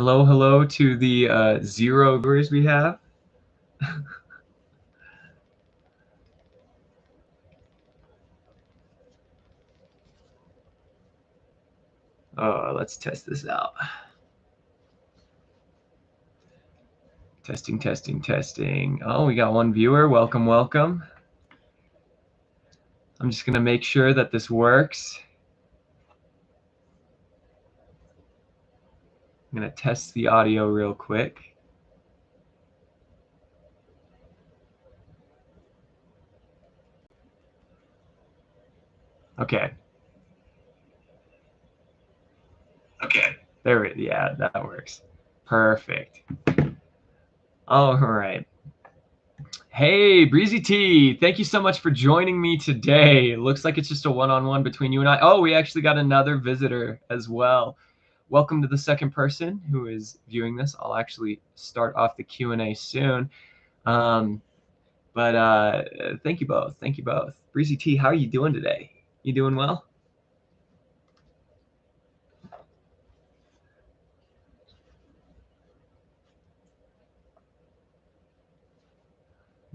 Hello, hello to the 0 viewers we have. Oh, let's test this out. Testing, testing, testing. Oh, we got 1 viewer. Welcome, welcome. I'm just going to make sure that this works. I'm going to test the audio real quick. Okay. Okay. There it, yeah, that works. Perfect. All right. Hey, Breezy T, thank you so much for joining me today. Looks like it's just a one-on-one between you and I. Oh, we actually got another visitor as well. Welcome to the second person who is viewing this. I'll actually start off the Q&A soon. But thank you both. Thank you both. Breezy T, how are you doing today? You doing well?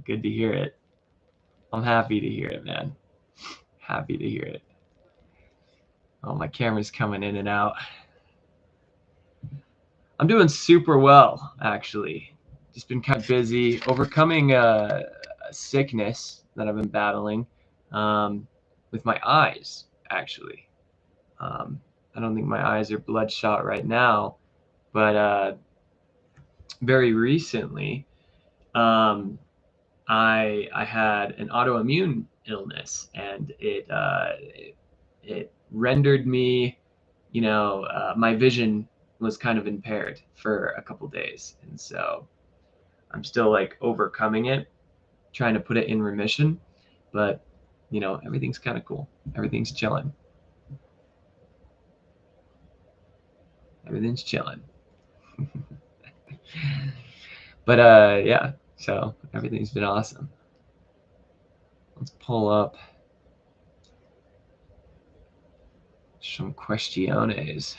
Good to hear it. I'm happy to hear it, man. Happy to hear it. Oh, my camera's coming in and out. I'm doing super well, actually. Just been kind of busy overcoming a sickness that I've been battling with my eyes, actually. I don't think my eyes are bloodshot right now, but very recently, I had an autoimmune illness, and it rendered me, my vision was kind of impaired for a couple days, and so I'm still like overcoming it, trying to put it in remission, but everything's kind of cool. Everything's chilling. Everything's chilling. But yeah, so everything's been awesome. Let's pull up some questiones.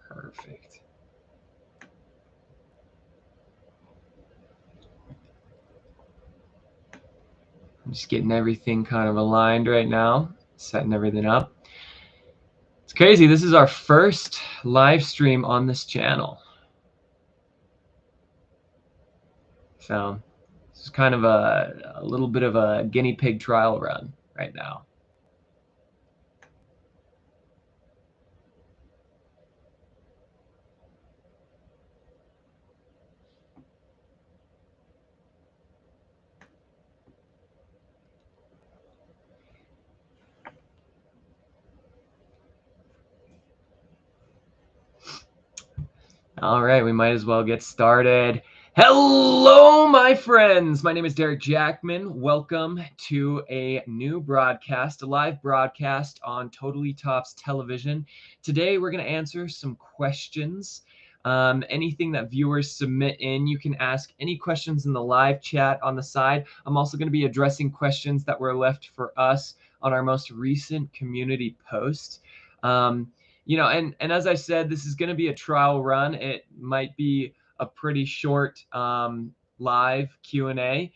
Perfect. I'm just getting everything kind of aligned right now, setting everything up. It's crazy. This is our first live stream on this channel. So this is kind of a little bit of a guinea pig trial run right now. All right, we might as well get started. Hello, my friends. My name is Deric Jackman. Welcome to a new broadcast, a live broadcast on Totally Tops Television. Today, we're going to answer some questions. Anything that viewers submit in, you can ask any questions in the live chat on the side. I'm also going to be addressing questions that were left for us on our most recent community post. And as I said, this is going to be a trial run. It might be a pretty short live Q&A,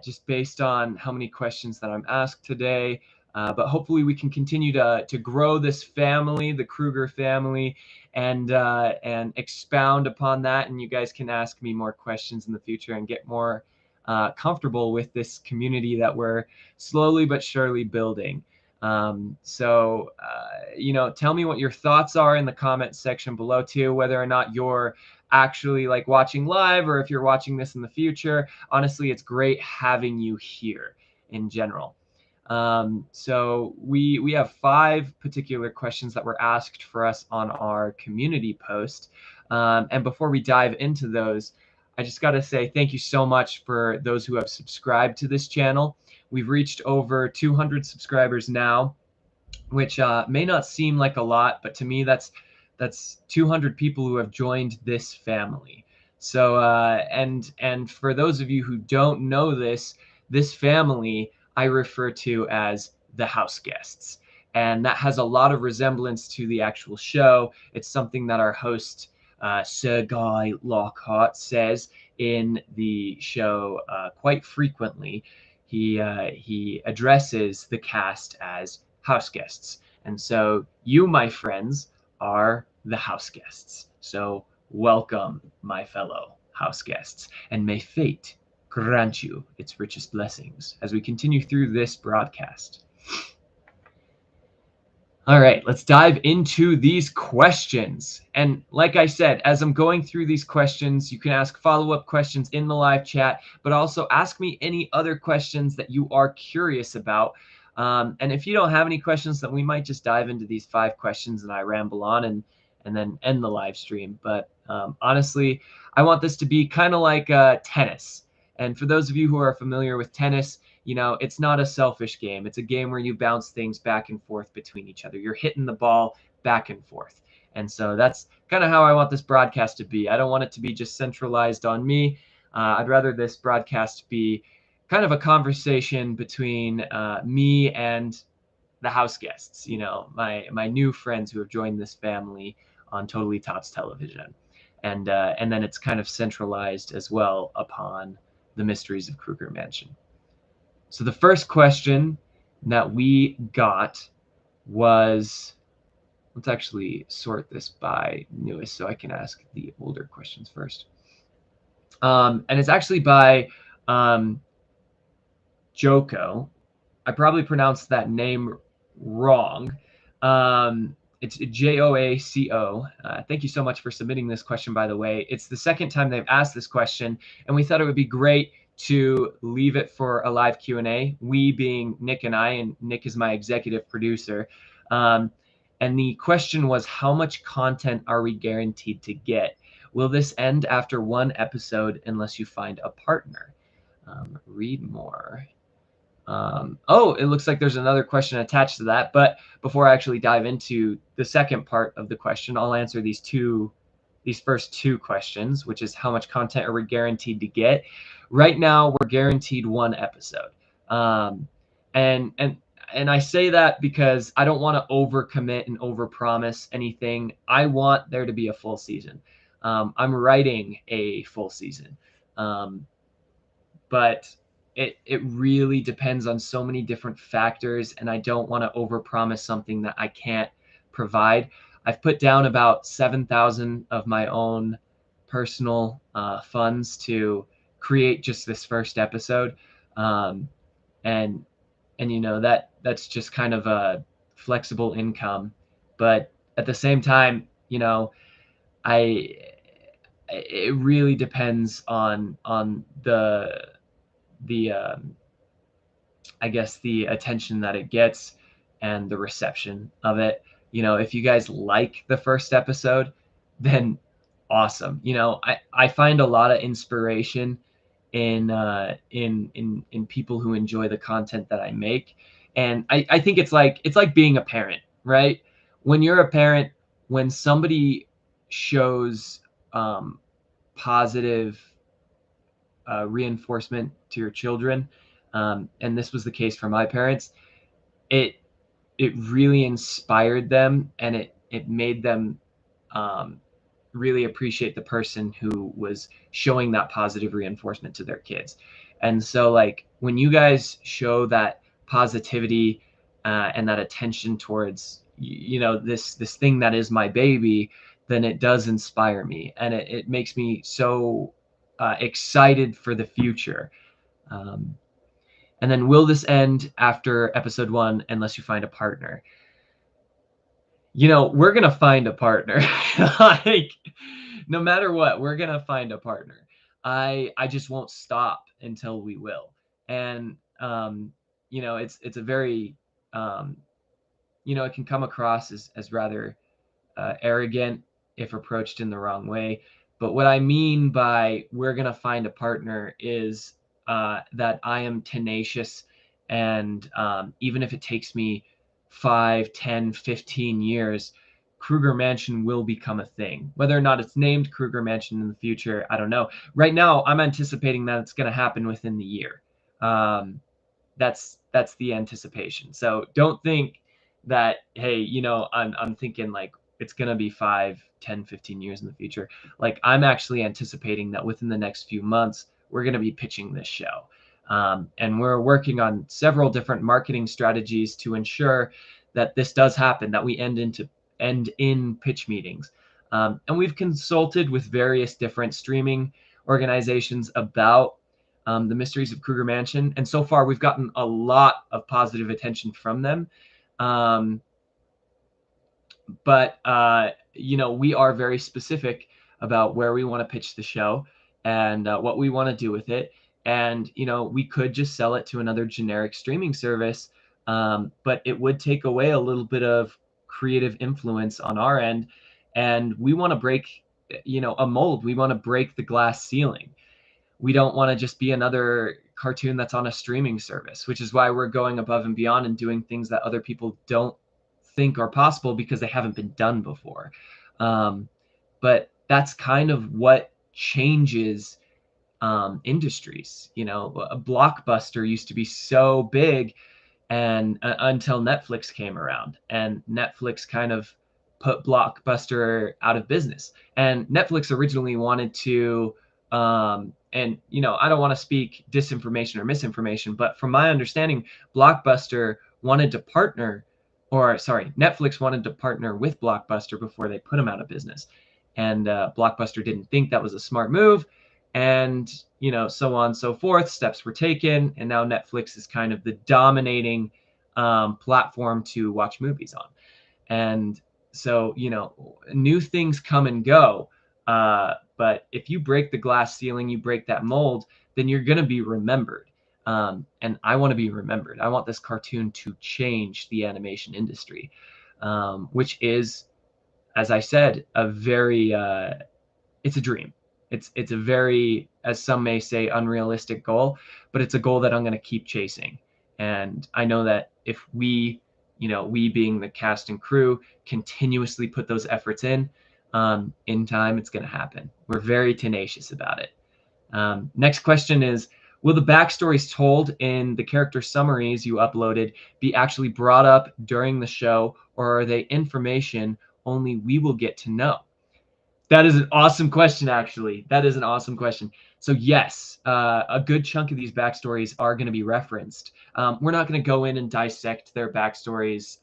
just based on how many questions that I'm asked today. But hopefully we can continue to grow this family, the Krüger family, and expound upon that. And you guys can ask me more questions in the future and get more comfortable with this community that we're slowly but surely building. Tell me what your thoughts are in the comment section below too, whether or not you're actually like watching live or if you're watching this in the future. Honestly, it's great having you here in general. So we have 5 particular questions that were asked for us on our community post. And before we dive into those, I just got to say thank you so much for those who have subscribed to this channel. We've reached over 200 subscribers now, which may not seem like a lot, but to me that's 200 people who have joined this family. So and for those of you who don't know this, this family I refer to as the house guests. And that has a lot of resemblance to the actual show. It's something that our host, Sir Guy Lockhart, says in the show quite frequently. He addresses the cast as house guests. And so you, my friends, are the house guests. So welcome, my fellow house guests, and may fate grant you its richest blessings as we continue through this broadcast. All right, let's dive into these questions. And like I said, as I'm going through these questions, you can ask follow-up questions in the live chat, but also ask me any other questions that you are curious about. And if you don't have any questions, then we might just dive into these 5 questions and I ramble on and then end the live stream. But honestly, I want this to be kind of like tennis. And for those of you who are familiar with tennis, it's not a selfish game. It's a game where you bounce things back and forth between each other. You're hitting the ball back and forth. And so that's kind of how I want this broadcast to be. I don't want it to be just centralized on me. I'd rather this broadcast be kind of a conversation between me and the house guests, my new friends who have joined this family on Totally Tots television. And then it's kind of centralized as well upon the Mysteries of Krüger Mansion. So the first question that we got was, let's actually sort this by newest so I can ask the older questions first. And it's actually by Joko. I probably pronounced that name wrong. It's Joaco. Thank you so much for submitting this question, by the way. It's the second time they've asked this question, and we thought it would be great to leave it for a live Q&A, we being Nick and I, and Nick is my executive producer. And the question was, how much content are we guaranteed to get? Will this end after 1 episode unless you find a partner? Read more. It looks like there's another question attached to that. But before I actually dive into the second part of the question, I'll answer these first 2 questions, which is how much content are we guaranteed to get? Right now, we're guaranteed 1 episode. And I say that because I don't want to overcommit and overpromise anything. I want there to be a full season. I'm writing a full season. But it really depends on so many different factors, and I don't want to overpromise something that I can't provide. I've put down about 7,000 of my own personal funds to create just this first episode, and that's just kind of a flexible income. But at the same time, it really depends on the I guess the attention that it gets and the reception of it. If you guys like the first episode, then awesome. I find a lot of inspiration in people who enjoy the content that I make. And I think it's like being a parent, right? When you're a parent, when somebody shows positive reinforcement to your children, and this was the case for my parents, it really inspired them, and it made them really appreciate the person who was showing that positive reinforcement to their kids. And so, like, when you guys show that positivity and that attention towards this thing that is my baby, then it does inspire me, and it makes me so excited for the future. And then, will this end after episode 1 unless you find a partner? We're going to find a partner. Like, no matter what, we're going to find a partner. I just won't stop until we will. And, it's a very, it can come across as rather arrogant if approached in the wrong way. But what I mean by we're going to find a partner is that I am tenacious, and even if it takes me 5, 10, 15 years, Krüger Mansion will become a thing. Whether or not it's named Krüger Mansion in the future, I don't know. Right now, I'm anticipating that it's going to happen within the year, That's the anticipation. So don't think that, hey, you know, I'm thinking like it's going to be 5, 10, 15 years in the future. Like I'm actually anticipating that within the next few months, we're going to be pitching this show. And we're working on several different marketing strategies to ensure that this does happen, that we end in pitch meetings. And we've consulted with various different streaming organizations about the Mysteries of Krüger Mansion, and so far we've gotten a lot of positive attention from them. But you know, we are very specific about where we want to pitch the show and what we want to do with it. And you know, we could just sell it to another generic streaming service, but it would take away a little bit of creative influence on our end. And we want to break, you know, a mold. We want to break the glass ceiling. We don't want to just be another cartoon that's on a streaming service, which is why we're going above and beyond and doing things that other people don't think are possible because they haven't been done before. But that's kind of what changes industries. You know, a Blockbuster used to be so big and until Netflix came around, and Netflix kind of put Blockbuster out of business. And Netflix originally wanted to, and you know, I don't want to speak disinformation or misinformation, but from my understanding, Blockbuster wanted to partner, or sorry, Netflix wanted to partner with Blockbuster before they put them out of business. And Blockbuster didn't think that was a smart move. And, you know, so on and so forth. Steps were taken. And now Netflix is kind of the dominating platform to watch movies on. And so, you know, new things come and go. But if you break the glass ceiling, you break that mold, then you're going to be remembered. And I want to be remembered. I want this cartoon to change the animation industry, which is, as I said, a very, it's a dream. It's a very, as some may say, unrealistic goal, but it's a goal that I'm going to keep chasing. And I know that if we, you know, we being the cast and crew, continuously put those efforts in time, it's going to happen. We're very tenacious about it. Next question is, will the backstories told in the character summaries you uploaded be actually brought up during the show, or are they information only we will get to know? That is an awesome question, actually. That is an awesome question. So yes, a good chunk of these backstories are going to be referenced. We're not going to go in and dissect their backstories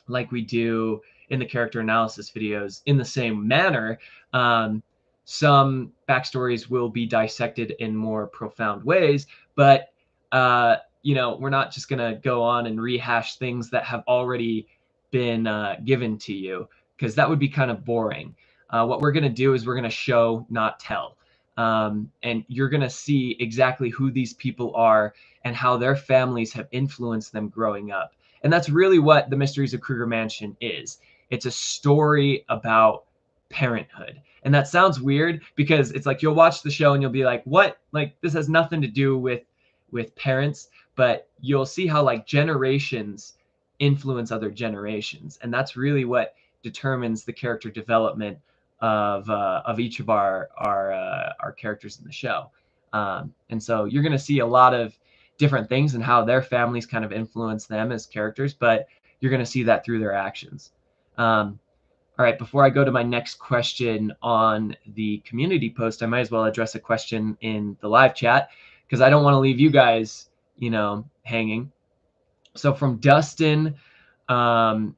like we do in the character analysis videos in the same manner. Some backstories will be dissected in more profound ways, but you know, we're not just going to go on and rehash things that have already been given to you, because that would be kind of boring. What we're going to do is we're going to show, not tell. And you're going to see exactly who these people are and how their families have influenced them growing up. And that's really what the Mysteries of Krüger Mansion is. It's a story about parenthood. And that sounds weird because it's like you'll watch the show and you'll be like, what? Like, this has nothing to do with parents, but you'll see how like generations influence other generations. And that's really what determines the character development of each of our characters in the show. And so you're going to see a lot of different things and how their families kind of influence them as characters, but you're going to see that through their actions. All right, before I go to my next question on the community post, I might as well address a question in the live chat because I don't want to leave you guys, you know, hanging. So from Dustin, I'm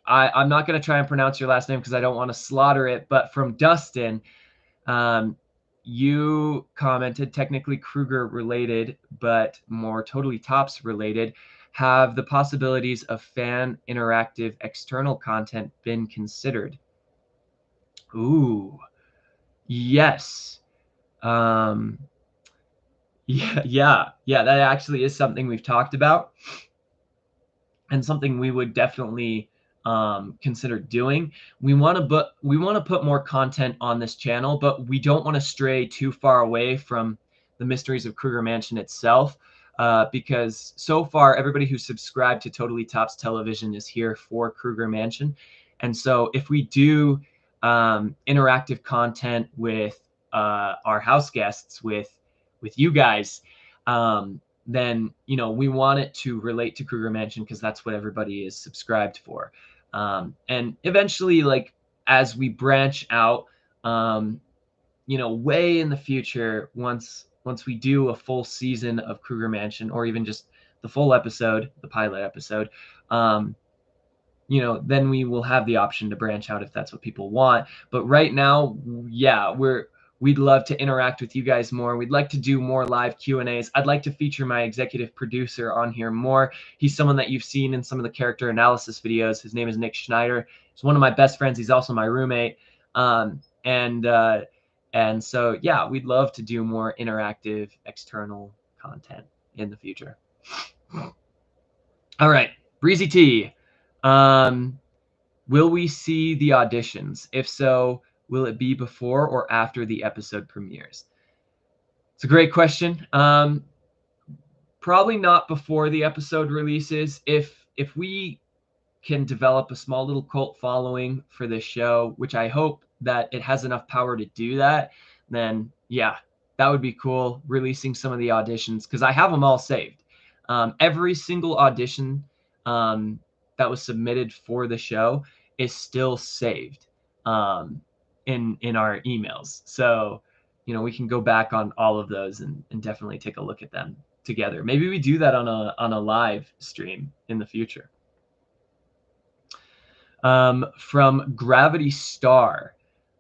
not going to try and pronounce your last name because I don't want to slaughter it, but from Dustin, you commented, technically Krüger related, but more Totally Tops related. Have the possibilities of fan interactive external content been considered? Ooh, yes. Yeah, that actually is something we've talked about and something we would definitely consider doing. We want to put more content on this channel, but we don't want to stray too far away from the Mysteries of Krüger Mansion itself, because so far everybody who subscribed to Totally Tops Television is here for Krüger Mansion. And so if we do interactive content with our house guests, with you guys, then we want it to relate to Krüger Mansion because that's what everybody is subscribed for. And eventually, like as we branch out, way in the future, once we do a full season of Krüger Mansion, or even just the full episode, the pilot episode, then we will have the option to branch out if that's what people want. But right now, yeah, we'd love to interact with you guys more. We'd like to do more live Q&As. I'd like to feature my executive producer on here more. He's someone that you've seen in some of the character analysis videos. His name is Nick Schneider. He's one of my best friends. He's also my roommate. And so, yeah, we'd love to do more interactive external content in the future. All right, Breezy T. Will we see the auditions? If so, will it be before or after the episode premieres? It's a great question. Probably not before the episode releases. If we can develop a small little cult following for this show, which I hope that it has enough power to do that, then yeah, that would be cool, releasing some of the auditions, because I have them all saved. Every single audition that was submitted for the show is still saved in our emails. So, we can go back on all of those and definitely take a look at them together. Maybe we do that on a live stream in the future. From Gravity Star,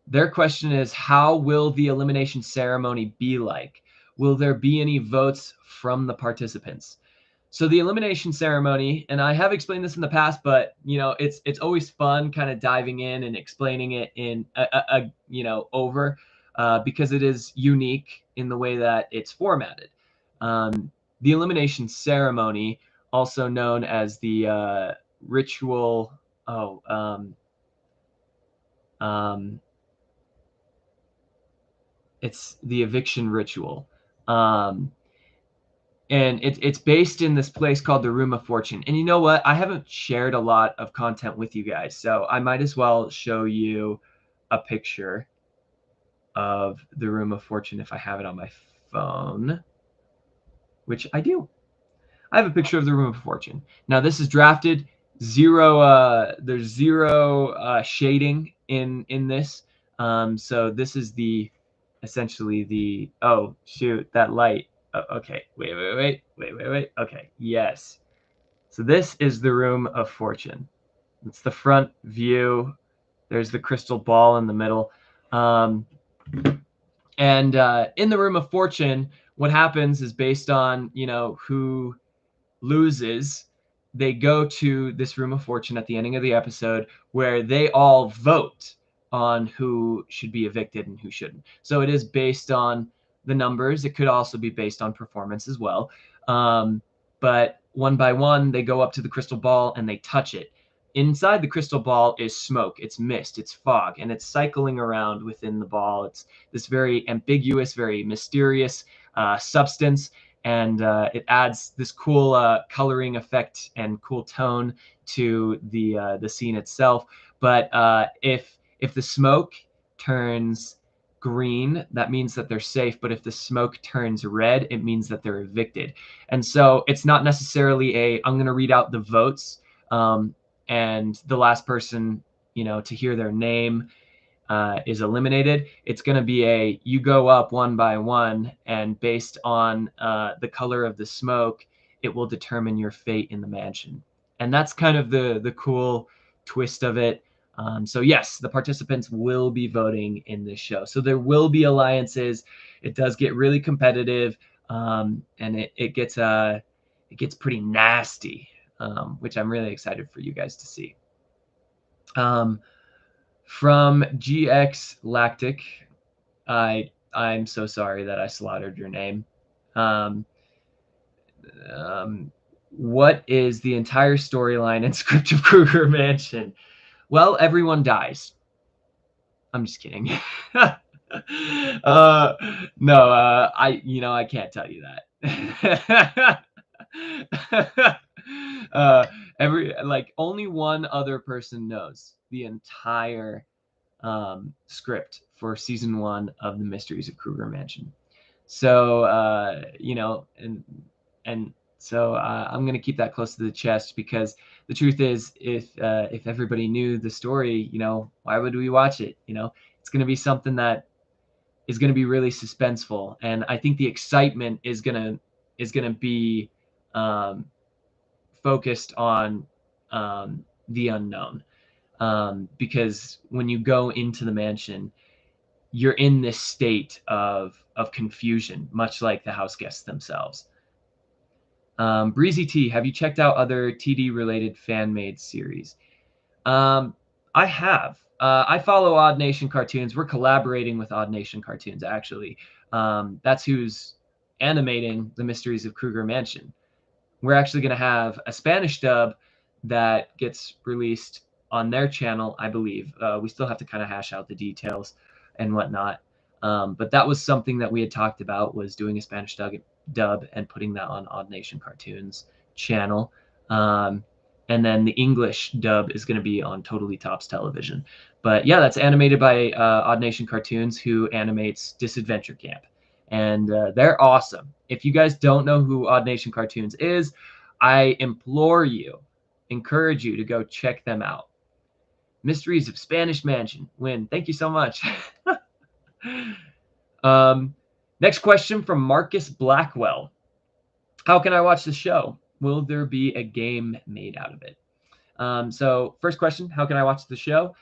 their question is, how will the elimination ceremony be like? Will there be any votes from the participants? So the elimination ceremony, and I have explained this in the past, but it's always fun kind of diving in and explaining it in over because it is unique in the way that it's formatted. The elimination ceremony, also known as the ritual. It's the eviction ritual. And it's based in this place called the Room of Fortune. And you know what? I haven't shared a lot of content with you guys, so I might as well show you a picture of the Room of Fortune if I have it on my phone, which I do. I have a picture of the Room of Fortune. Now, this is drafted. There's zero shading in this. So this is essentially the, oh, shoot, that light. Okay, wait. Okay, yes. So this is the Room of Fortune. It's the front view. There's the crystal ball in the middle. And in the Room of Fortune, what happens is based on, who loses, they go to this Room of Fortune at the ending of the episode where they all vote on who should be evicted and who shouldn't. So it is based on the numbers. It could also be based on performance as well. But one by one, they go up to the crystal ball and they touch it. Inside the crystal ball is smoke, it's mist, it's fog, and it's cycling around within the ball. It's this very ambiguous, very mysterious substance, and it adds this cool coloring effect and cool tone to the scene itself. But if the smoke turns green, that means that they're safe. But if the smoke turns red, it means that they're evicted. And so it's not necessarily I'm going to read out the votes, and the last person, to hear their name is eliminated. It's going to be you go up one by one, and based on the color of the smoke, it will determine your fate in the mansion. And that's kind of the cool twist of it. So yes, the participants will be voting in this show. So there will be alliances. It does get really competitive, and it gets pretty nasty, which I'm really excited for you guys to see. From GX Galactic, I'm so sorry that I slaughtered your name. What is the entire storyline and script of Krüger Mansion? Well, everyone dies. I'm just kidding. No, I can't tell you that. Only one other person knows the entire script for season 1 of the Mysteries of Krüger Mansion. So and so I'm gonna keep that close to the chest, because the truth is, if everybody knew the story, why would we watch it? It's gonna be something that is gonna be really suspenseful, and I think the excitement is gonna be um, focused on the unknown, because when you go into the mansion, you're in this state of confusion, much like the house guests themselves. Breezy T, have you checked out other TD related fan made series? Um, I have. I follow Odd Nation Cartoons. We're collaborating with Odd Nation Cartoons, actually. That's who's animating the Mysteries of Krüger Mansion. We're actually going to have a Spanish dub that gets released on their channel, I believe. We still have to kind of hash out the details and whatnot. But that was something that we had talked about, was doing a Spanish dub and putting that on Odd Nation Cartoons channel. And then the English dub is going to be on Totally Tops Television. But yeah, that's animated by Odd Nation Cartoons, who animates Disadventure Camp. And they're awesome. If you guys don't know who Odd Nation Cartoons is, I encourage you to go check them out. Mysteries of Spanish Mansion. Win. Thank you so much. Next question from Marcus Blackwell. How can I watch the show? Will there be a game made out of it? So first question, how can I watch the show?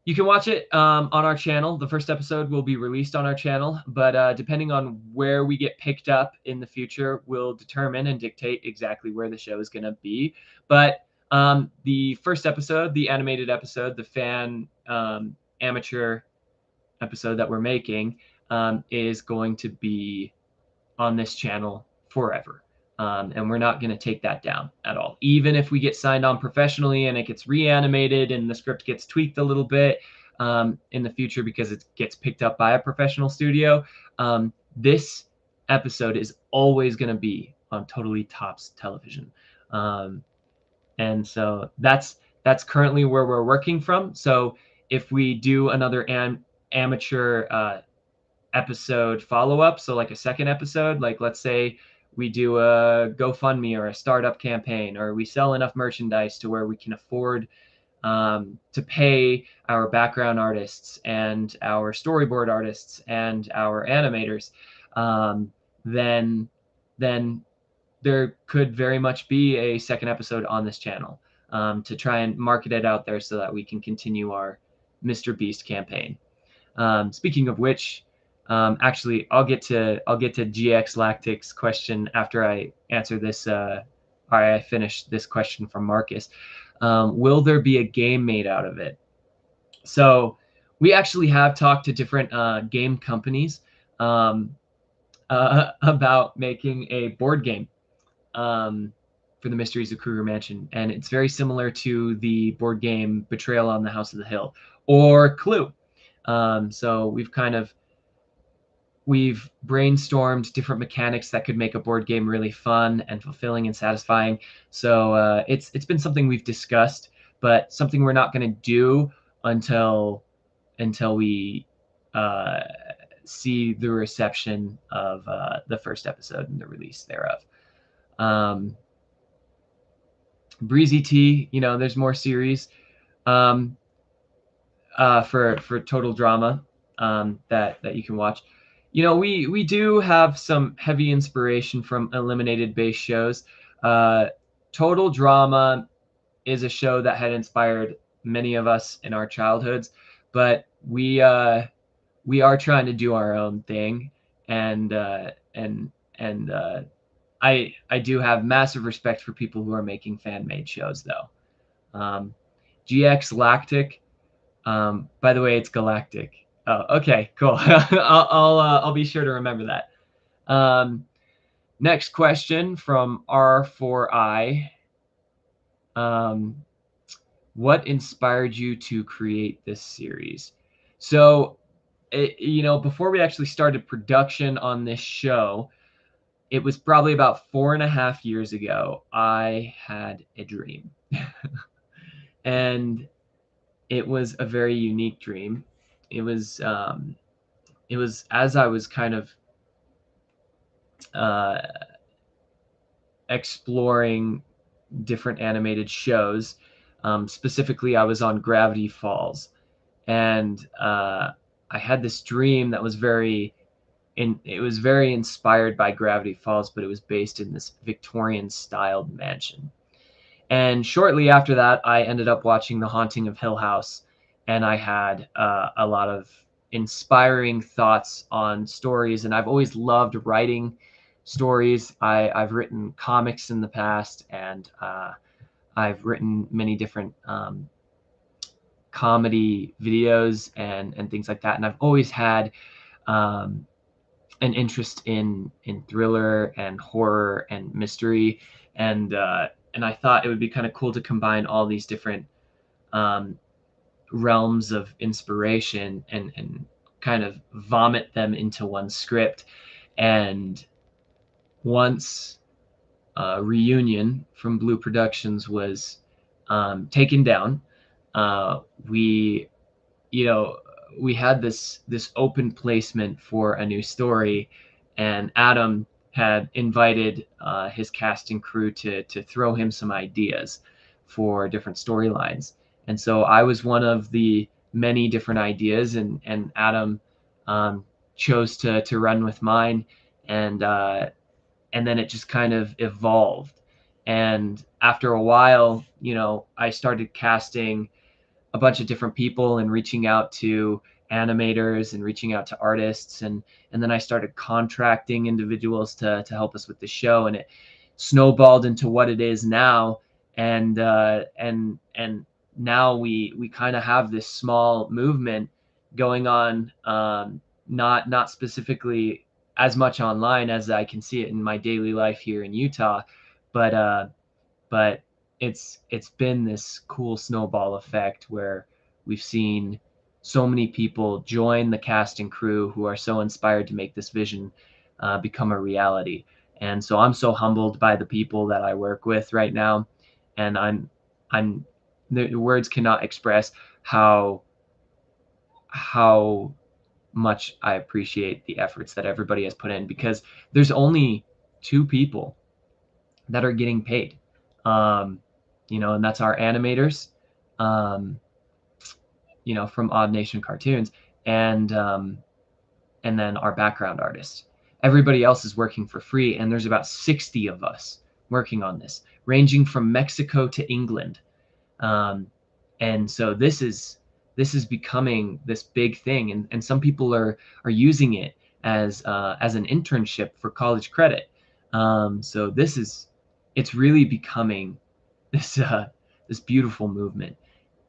You can watch it on our channel. The first episode will be released on our channel, but depending on where we get picked up in the future will determine and dictate exactly where the show is going to be. But the first episode, the animated episode, the fan amateur episode that we're making, is going to be on this channel forever. And we're not going to take that down at all. Even if we get signed on professionally and it gets reanimated and the script gets tweaked a little bit in the future because it gets picked up by a professional studio, this episode is always going to be on Totally Tops Television. And so that's currently where we're working from. So if we do another amateur episode follow-up, so like a second episode, like let's say we do a GoFundMe or a startup campaign, or we sell enough merchandise to where we can afford to pay our background artists and our storyboard artists and our animators, then there could very much be a second episode on this channel, to try and market it out there so that we can continue our Mr. Beast campaign. Speaking of which, actually, I'll get to GX Lactic's question after I answer this. I finish this question from Marcus. Will there be a game made out of it? So we actually have talked to different game companies about making a board game for the Mysteries of Krüger Mansion, and it's very similar to the board game Betrayal on the House of the Hill or Clue. So we've brainstormed different mechanics that could make a board game really fun and fulfilling and satisfying. So it's been something we've discussed, but something we're not going to do until we see the reception of the first episode and the release thereof. Breezy T, there's more series for Total Drama that you can watch. We do have some heavy inspiration from eliminated base shows. Total Drama is a show that had inspired many of us in our childhoods, but we are trying to do our own thing, and I do have massive respect for people who are making fan-made shows, though. GX Lactic, by the way, it's Galactic. Oh, okay, cool. I'll be sure to remember that. Next question from R4I. What inspired you to create this series? So, before we actually started production on this show, it was probably about 4.5 years ago, I had a dream. And it was a very unique dream. It was as I was kind of exploring different animated shows. Specifically, I was on Gravity Falls, and I had this dream that was it was very inspired by Gravity Falls, but it was based in this Victorian-styled mansion. And shortly after that, I ended up watching The Haunting of Hill House, and I had a lot of inspiring thoughts on stories. And I've always loved writing stories. I've written comics in the past, and I've written many different comedy videos and things like that. And I've always had um, an interest in thriller and horror and mystery, and I thought it would be kind of cool to combine all these different um, realms of inspiration and kind of vomit them into one script. And once Reunion from Blue Productions was taken down, we you know we had this open placement for a new story, and Adam had invited his cast and crew to throw him some ideas for different storylines. And so I was one of the many different ideas, and Adam chose to run with mine, and and then it just kind of evolved. And after a while, I started casting a bunch of different people and reaching out to animators and reaching out to artists, and then I started contracting individuals to help us with the show, and it snowballed into what it is now. And now we kind of have this small movement going on, not specifically as much online as I can see it in my daily life here in Utah, but but it's been this cool snowball effect where we've seen so many people join the cast and crew who are so inspired to make this vision become a reality. And so I'm so humbled by the people that I work with right now, and I'm the words cannot express how much I appreciate the efforts that everybody has put in, because there's only two people that are getting paid. Um, and that's our animators, um, from Odd Nation Cartoons, and then our background artists. Everybody else is working for free, and there's about 60 of us working on this, ranging from Mexico to England. Um, and so this is becoming this big thing, and some people are using it as an internship for college credit. So it's really becoming this beautiful movement,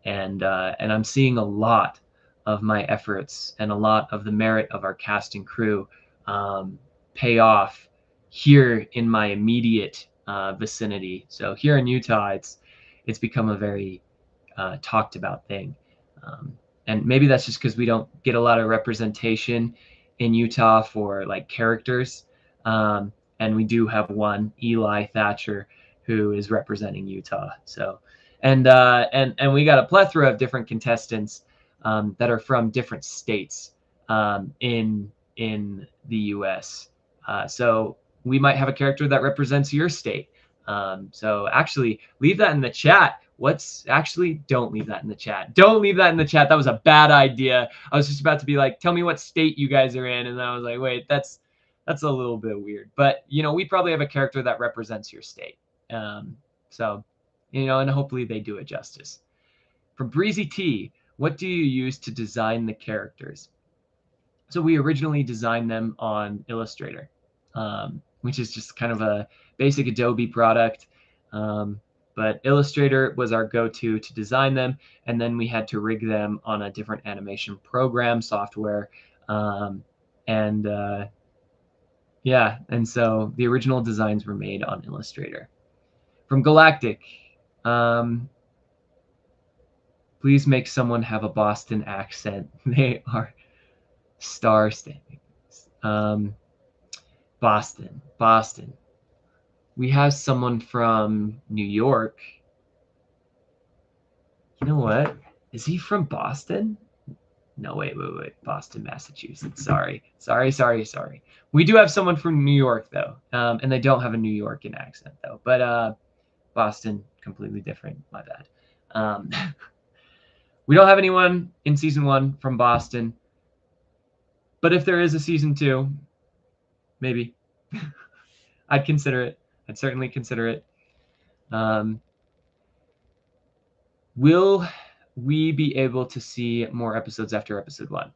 and I'm seeing a lot of my efforts and a lot of the merit of our cast and crew pay off here in my immediate vicinity. So here in Utah, it's become a very talked about thing. And maybe that's just because we don't get a lot of representation in Utah for like characters. And we do have one, Eli Thatcher, who is representing Utah. So, and we got a plethora of different contestants that are from different states in the U.S. So we might have a character that represents your state. So actually, leave that in the chat. Don't leave that in the chat. Don't leave that in the chat. That was a bad idea. I was just about to be like, tell me what state you guys are in. And then I was like, wait, that's a little bit weird. But, we probably have a character that represents your state. So, and hopefully they do it justice. From Breezy T, what do you use to design the characters? So we originally designed them on Illustrator, which is just kind of a basic Adobe product. But Illustrator was our go-to to design them, and then we had to rig them on a different animation program software. And so the original designs were made on Illustrator. From Galactic, please make someone have a Boston accent. They are star-standing. Boston. We have someone from New York. You know what? Is he from Boston? No, wait. Boston, Massachusetts. Sorry. We do have someone from New York, though. And they don't have a New Yorkan accent, though. But Boston, completely different. My bad. We don't have anyone in season 1 from Boston. But if there is a season 2, maybe. I'd consider it. I'd certainly consider it. Will we be able to see more episodes after episode 1?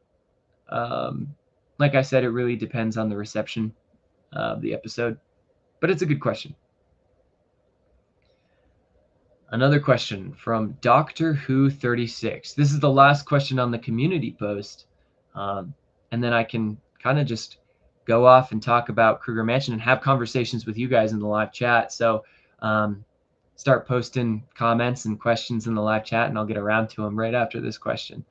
Like I said, it really depends on the reception of the episode, but it's a good question. Another question from Doctor Who 36. This is the last question on the community post, and then I can kind of just go off and talk about Krüger Mansion and have conversations with you guys in the live chat. So start posting comments and questions in the live chat, and I'll get around to them right after this question.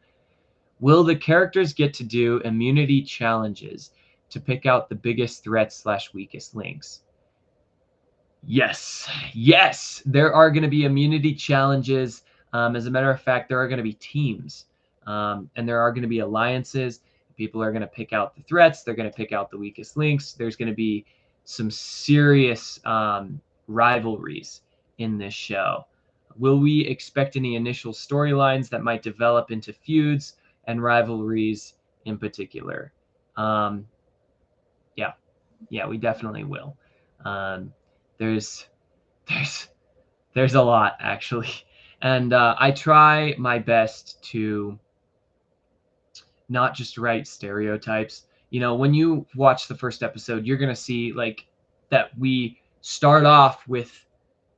Will the characters get to do immunity challenges to pick out the biggest threats / weakest links? Yes. There are going to be immunity challenges. As a matter of fact, there are going to be teams, and there are going to be alliances. People are going to pick out the threats. They're going to pick out the weakest links. There's going to be some serious rivalries in this show. Will we expect any initial storylines that might develop into feuds and rivalries in particular? Yeah, we definitely will. There's a lot, actually, and I try my best to not just write stereotypes. When you watch the first episode, you're gonna see like that we start off with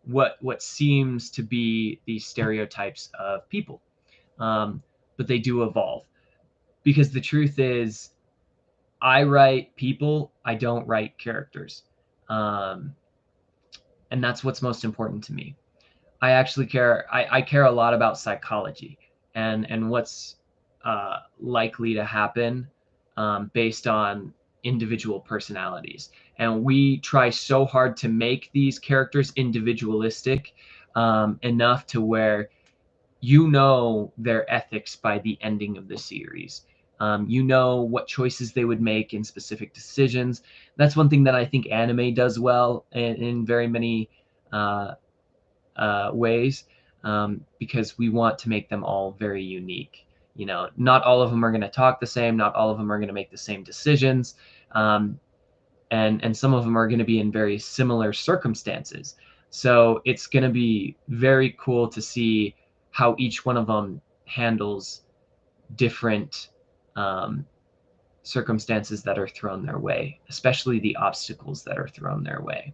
what seems to be these stereotypes of people, but they do evolve, because the truth is, I write people, I don't write characters, and that's what's most important to me. I actually care. I care a lot about psychology and what's likely to happen based on individual personalities. And we try so hard to make these characters individualistic enough to where their ethics by the ending of the series. What choices they would make in specific decisions. That's one thing that I think anime does well in very many ways, because we want to make them all very unique. Not all of them are going to talk the same. Not all of them are going to make the same decisions. And some of them are going to be in very similar circumstances. So it's going to be very cool to see how each one of them handles different circumstances that are thrown their way, especially the obstacles that are thrown their way.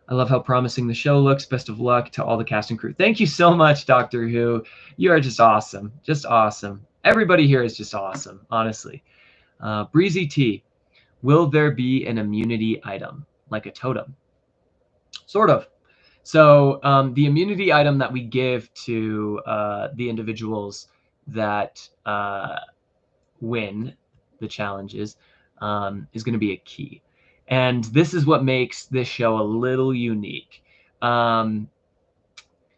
I love how promising the show looks. Best of luck to all the cast and crew. Thank you so much, Doctor Who. You are just awesome. Just awesome. Everybody here is just awesome, honestly. Breezy T. Will there be an immunity item, like a totem? Sort of. So the immunity item that we give to the individuals that win the challenges is going to be a key. And this is what makes this show a little unique.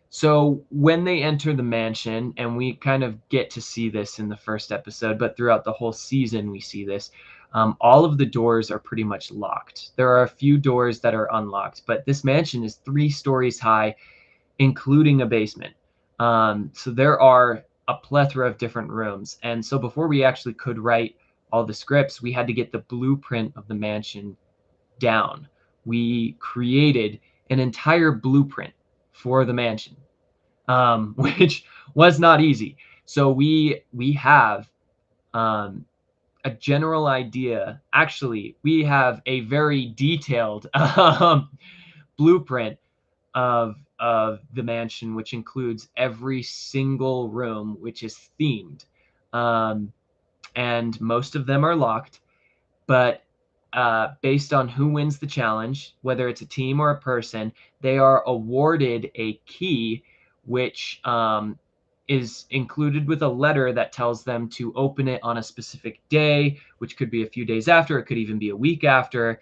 So when they enter the mansion, and we kind of get to see this in the first episode, but throughout the whole season we see this, all of the doors are pretty much locked. There are a few doors that are unlocked, but this mansion is 3 stories high, including a basement. So there are a plethora of different rooms. And so before we actually could write all the scripts, we had to get the blueprint of the mansion down. We created an entire blueprint for the mansion, which was not easy. So we have a general idea. Actually, we have a very detailed blueprint of the mansion, which includes every single room, which is themed, and most of them are locked. But based on who wins the challenge, whether it's a team or a person, they are awarded a key, which is included with a letter that tells them to open it on a specific day, which could be a few days after, it could even be a week after,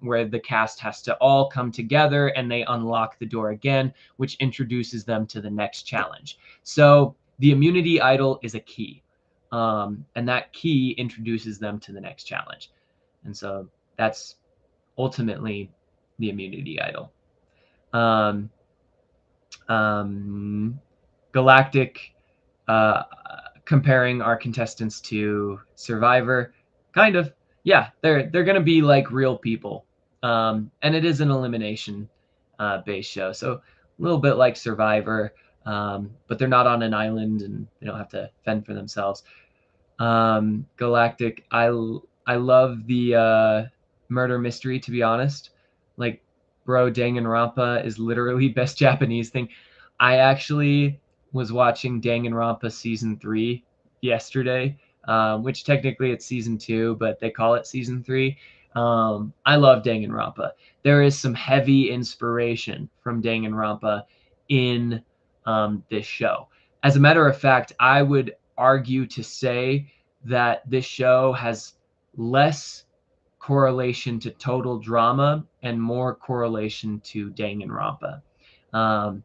where the cast has to all come together and they unlock the door again, which introduces them to the next challenge. So the immunity idol is a key, and that key introduces them to the next challenge. And so that's ultimately the immunity idol. Um, Galactic, comparing our contestants to Survivor, kind of, yeah, they're gonna be like real people, and it is an elimination based show, so a little bit like Survivor, but they're not on an island and they don't have to fend for themselves. Galactic, I love the murder mystery, to be honest. Like, bro, Danganronpa is literally best Japanese thing. I actually was watching Danganronpa season 3 yesterday, which technically it's season 2, but they call it season 3. I love Danganronpa. There is some heavy inspiration from Danganronpa in this show. As a matter of fact, I would argue to say that this show has less correlation to total drama and more correlation to Danganronpa. Um,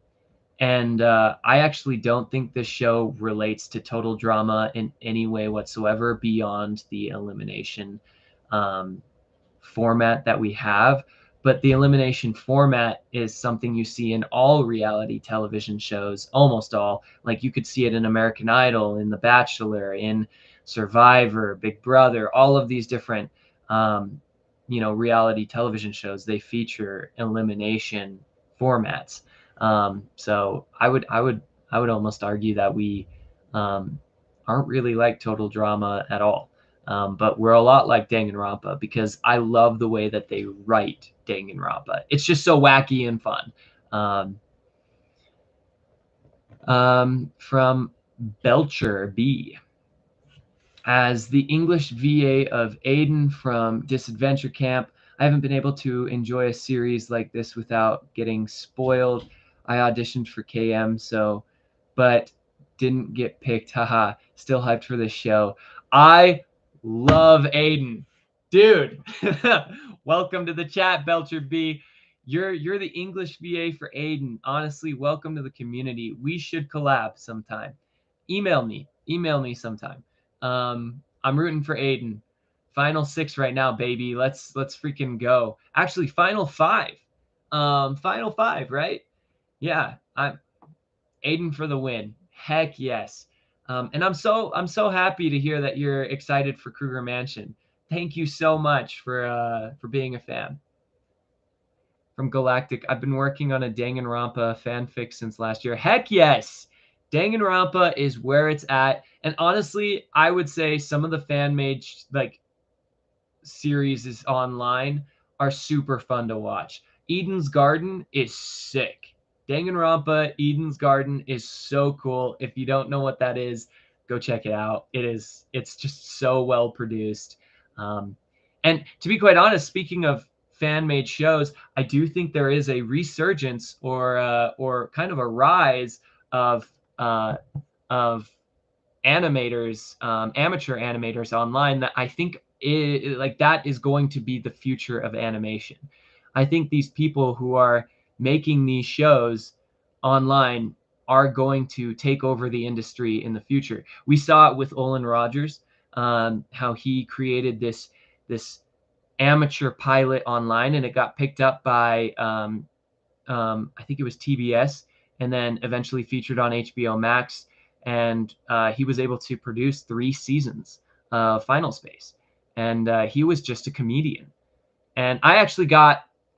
and I actually don't think this show relates to total drama in any way whatsoever beyond the elimination um, format that we have. But the elimination format is something you see in all reality television shows, almost all. Like, you could see it in American Idol, in The Bachelor, in Survivor, Big Brother, all of these different reality television shows. They feature elimination formats. So I would almost argue that we aren't really like total drama at all. But we're a lot like Danganronpa because I love the way that they write Danganronpa. It's just so wacky and fun. From Belcher B. As the English VA of Aiden from Disadventure Camp, I haven't been able to enjoy a series like this without getting spoiled. I auditioned for KM, but didn't get picked. Haha. Still hyped for this show. I love Aiden. Dude, welcome to the chat, Belcher B. You're the English VA for Aiden. Honestly, welcome to the community. We should collab sometime. Email me sometime. I'm rooting for Aiden. Final 6 right now, baby. Let's freaking go. Actually, final 5. Final 5, right? Yeah, I'm Aiden for the win. Heck yes. And I'm so happy to hear that you're excited for Krüger Mansion. Thank you so much for being a fan. From Galactic, I've been working on a Danganronpa fanfic since last year. Heck yes. Danganronpa is where it's at. And honestly, I would say some of the fan-made series is online are super fun to watch. Eden's Garden is sick. Danganronpa, Eden's Garden is so cool. If you don't know what that is, go check it out. It's just so well produced. And to be quite honest, speaking of fan-made shows, I do think there is a resurgence or kind of a rise of of animators, amateur animators online that I think that is going to be the future of animation. I think these people who are making these shows online are going to take over the industry in the future. We saw it with Olin Rogers, how he created this amateur pilot online, and it got picked up by I think it was TBS, and then eventually featured on HBO Max. And he was able to produce 3 seasons of Final Space. And he was just a comedian. And I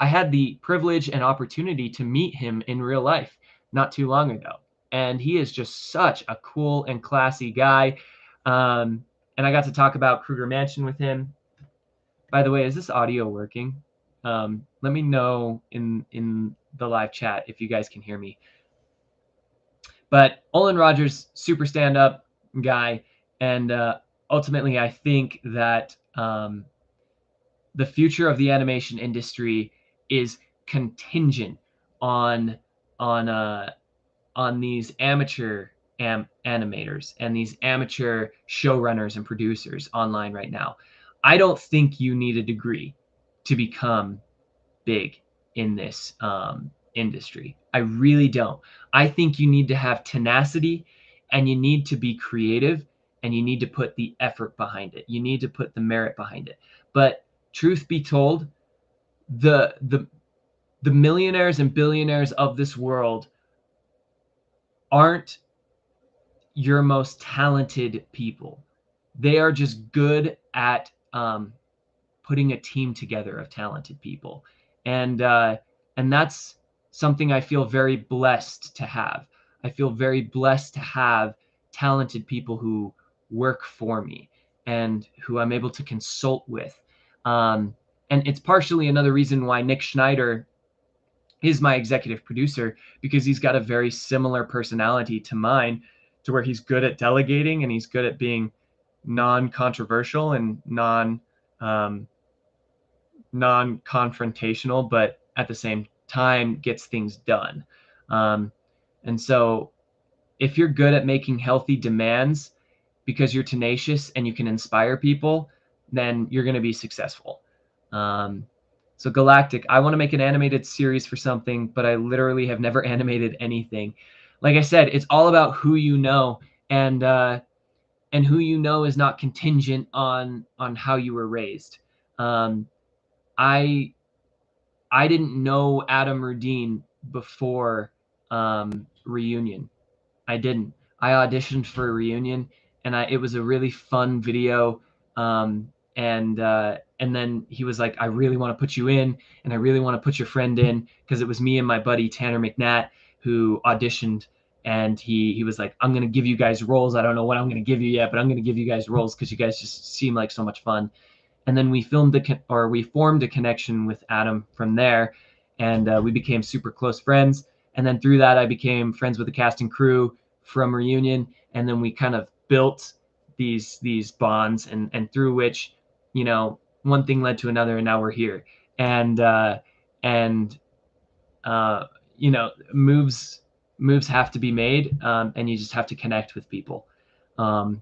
had the privilege and opportunity to meet him in real life not too long ago. And he is just such a cool and classy guy. And I got to talk about Krüger Mansion with him. By the way, is this audio working? Let me know in the live chat if you guys can hear me. But Olin Rogers, super stand-up guy, and ultimately, I think that the future of the animation industry is contingent on these amateur animators and these amateur showrunners and producers online right now. I don't think you need a degree to become big in this industry. I really don't. I think you need to have tenacity and you need to be creative, and you need to put the effort behind it. You need to put the merit behind it. But truth be told, the millionaires and billionaires of this world aren't your most talented people. They are just good at putting a team together of talented people, and that's something I feel very blessed to have. I feel very blessed to have talented people who work for me and who I'm able to consult with. And it's partially another reason why Nick Schneider is my executive producer, because he's got a very similar personality to mine, to where he's good at delegating and he's good at being non-controversial and um, non-confrontational, but at the same time gets things done. Um, and so if you're good at making healthy demands because you're tenacious and you can inspire people, then you're going to be successful. So Galactic, I want to make an animated series for something, but I literally have never animated anything. Like I said, it's all about who you know, and who you know is not contingent on how you were raised. Um, I I didn't know Adam Rudine before Reunion. I didn't. I auditioned for a Reunion, and it was a really fun video. And then he was like, "I really want to put you in, and I really want to put your friend in," because it was me and my buddy Tanner McNatt who auditioned, and he was like, "I'm gonna give you guys roles. I don't know what I'm gonna give you yet, but I'm gonna give you guys roles because you guys just seem like so much fun." And then we formed a connection with Adam from there, and we became super close friends. And then through that, I became friends with the cast and crew from Reunion, and then we kind of built these bonds, and through which, one thing led to another, and now we're here. And uh, moves have to be made, and you just have to connect with people. And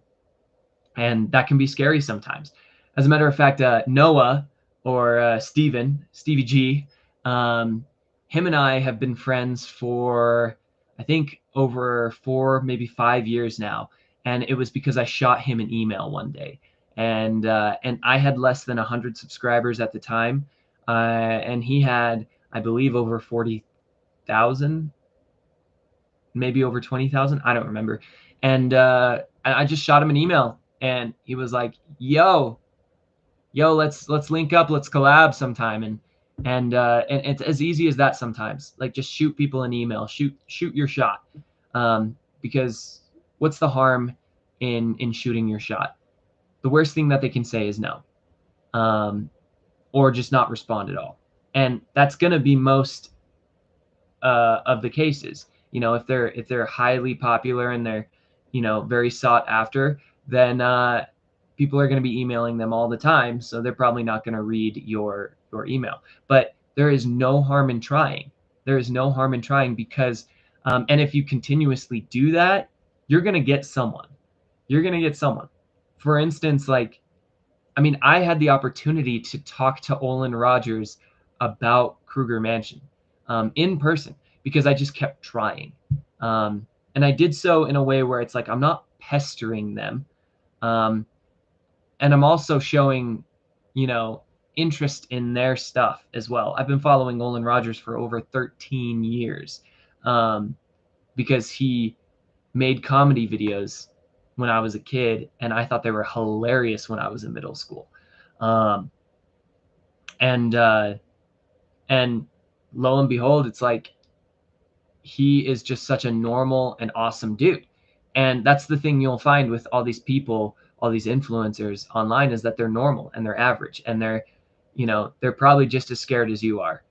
that can be scary sometimes. As a matter of fact, Noah, or Stevie G, him and I have been friends for, I think, over 4, maybe 5 years now, and it was because I shot him an email one day, and I had less than 100 subscribers at the time, and he had, I believe, over 40,000, maybe over 20,000. I don't remember. And I just shot him an email, and he was like, yo, let's link up, let's collab sometime. And it's as easy as that sometimes. Like, just shoot people an email, shoot your shot. Because what's the harm in shooting your shot? The worst thing that they can say is no, or just not respond at all. And that's going to be most of the cases. If they're highly popular and they're very sought after, then people are going to be emailing them all the time, so they're probably not going to read your email. But there is no harm in trying. There is no harm in trying, because and if you continuously do that, you're going to get someone. You're going to get someone. For instance, like, I mean, I had the opportunity to talk to Olin Rogers about Krüger Mansion in person, because I just kept trying. And I did so in a way where it's like, I'm not pestering them. Um, and I'm also showing, interest in their stuff as well. I've been following Olin Rogers for over 13 years, because he made comedy videos when I was a kid, and I thought they were hilarious when I was in middle school. Um, and and lo and behold, it's like, he is just such a normal and awesome dude. And that's the thing you'll find with all these people, all these influencers online, is that they're normal and they're average, and they're probably just as scared as you are.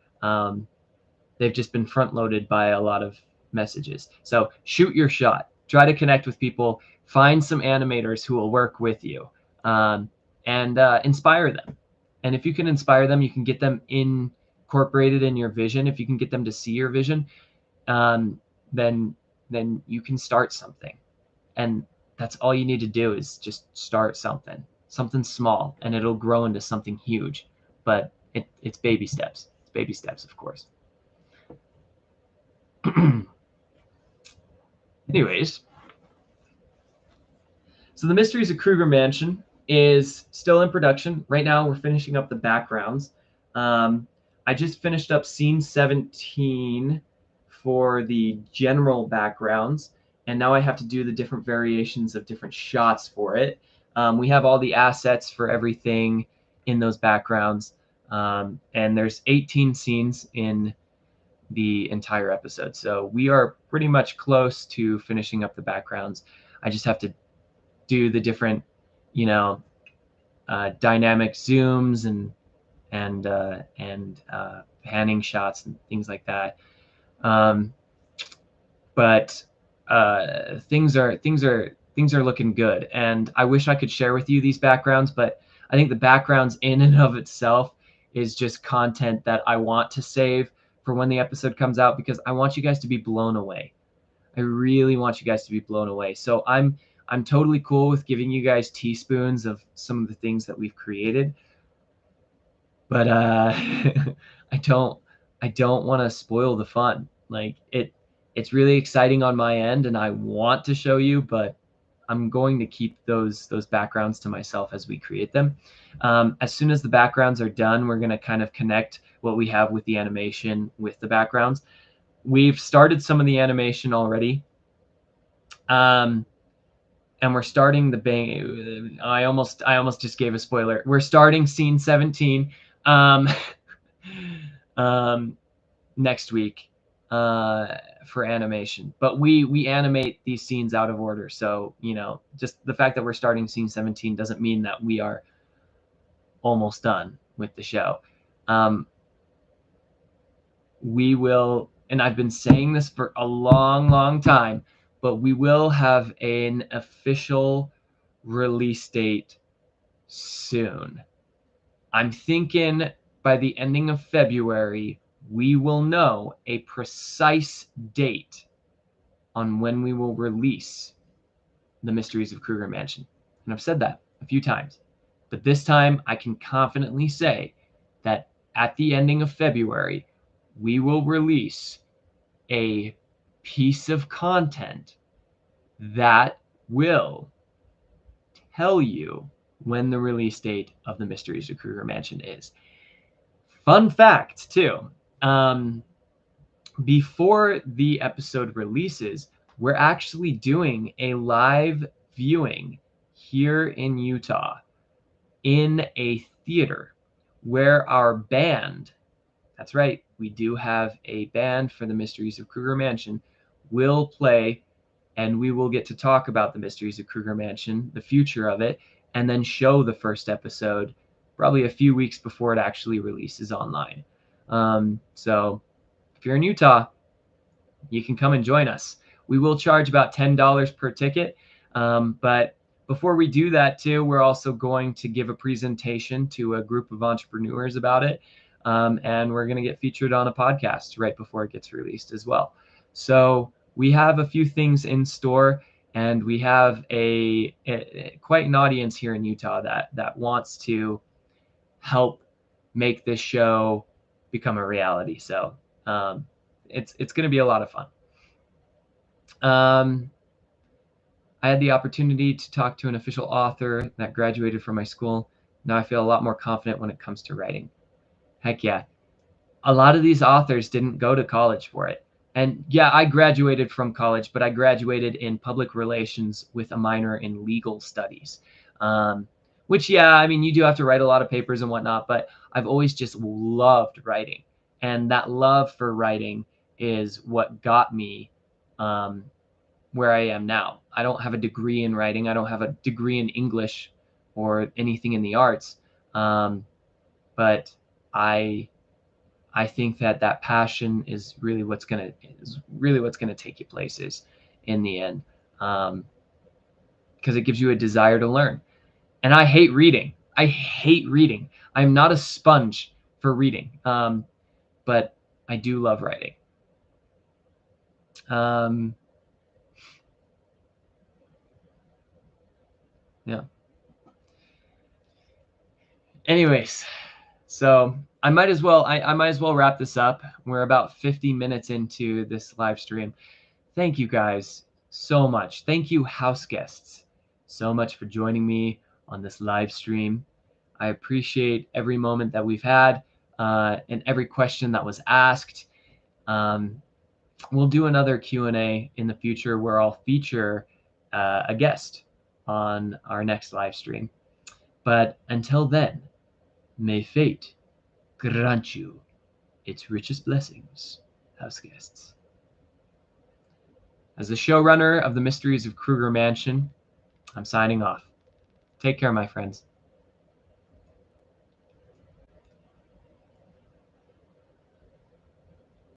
They've just been front loaded by a lot of messages. So shoot your shot. Try to connect with people. Find some animators who will work with you, and inspire them. And if you can inspire them, you can get them incorporated in your vision. If you can get them to see your vision, um, then you can start something. And that's all you need to do, is just start something small, and it'll grow into something huge. But it's baby steps. It's baby steps, of course. Anyways, So the Mysteries of Krüger Mansion is still in production. Right now, we're finishing up the backgrounds. I just finished up scene 17 for the general backgrounds, and now I have to do the different variations of different shots for it. We have all the assets for everything in those backgrounds, and there's 18 scenes in the entire episode. So we are pretty much close to finishing up the backgrounds. I just have to do the different, you know, dynamic zooms and panning shots and things like that. But things are looking good, and I wish I could share with you these backgrounds, but I think the backgrounds in and of itself is just content that I want to save for when the episode comes out, because I want you guys to be blown away. I really want you guys to be blown away. So I'm totally cool with giving you guys teaspoons of some of the things that we've created, but I don't want to spoil the fun. Like it's really exciting on my end, and I want to show you, but I'm going to keep those backgrounds to myself as we create them. As soon as the backgrounds are done, we're going to kind of connect what we have with the animation with the backgrounds. We've started some of the animation already. And we're starting the bang. I almost just gave a spoiler. We're starting scene 17 um, next week for animation. But we animate these scenes out of order. So, just the fact that we're starting scene 17 doesn't mean that we are almost done with the show. We will, and I've been saying this for a long time, but we will have an official release date soon. I'm thinking by the ending of February, we will know a precise date on when we will release the Mysteries of Krüger Mansion. And I've said that a few times, but this time I can confidently say that at the ending of February, we will release a piece of content that will tell you when the release date of the Mysteries of Krüger Mansion is. Fun fact, too. Before the episode releases, we're actually doing a live viewing here in Utah in a theater where our band, that's right, we do have a band for the Mysteries of Krüger Mansion, will play, and we will get to talk about the Mysteries of Krüger Mansion, the future of it, and then show the first episode probably a few weeks before it actually releases online. So if you're in Utah, you can come and join us. We will charge about $10 per ticket, but before we do that too, we're also going to give a presentation to a group of entrepreneurs about it, and we're going to get featured on a podcast right before it gets released as well. So we have a few things in store, and we have quite an audience here in Utah that wants to help make this show become a reality. So it's going to be a lot of fun. I had the opportunity to talk to an official author that graduated from my school. Now I feel a lot more confident when it comes to writing. Heck yeah. A lot of these authors didn't go to college for it. And yeah, I graduated from college, but I graduated in public relations with a minor in legal studies. Which, yeah, I mean, you do have to write a lot of papers and whatnot, but I've always just loved writing. And that love for writing is what got me where I am now. I don't have a degree in writing. I don't have a degree in English or anything in the arts. But I think that passion is really what's gonna take you places in the end, because it gives you a desire to learn. And I hate reading. I'm not a sponge for reading, but I do love writing. Yeah. Anyways, so I might as well wrap this up. We're about 50 minutes into this live stream. Thank you guys so much. Thank you, house guests, so much for joining me on this live stream. I appreciate every moment that we've had and every question that was asked. We'll do another Q&A in the future where I'll feature a guest on our next live stream. But until then, may fate grant you its richest blessings, house guests. As the showrunner of the Mysteries of Krüger Mansion, I'm signing off. Take care, my friends.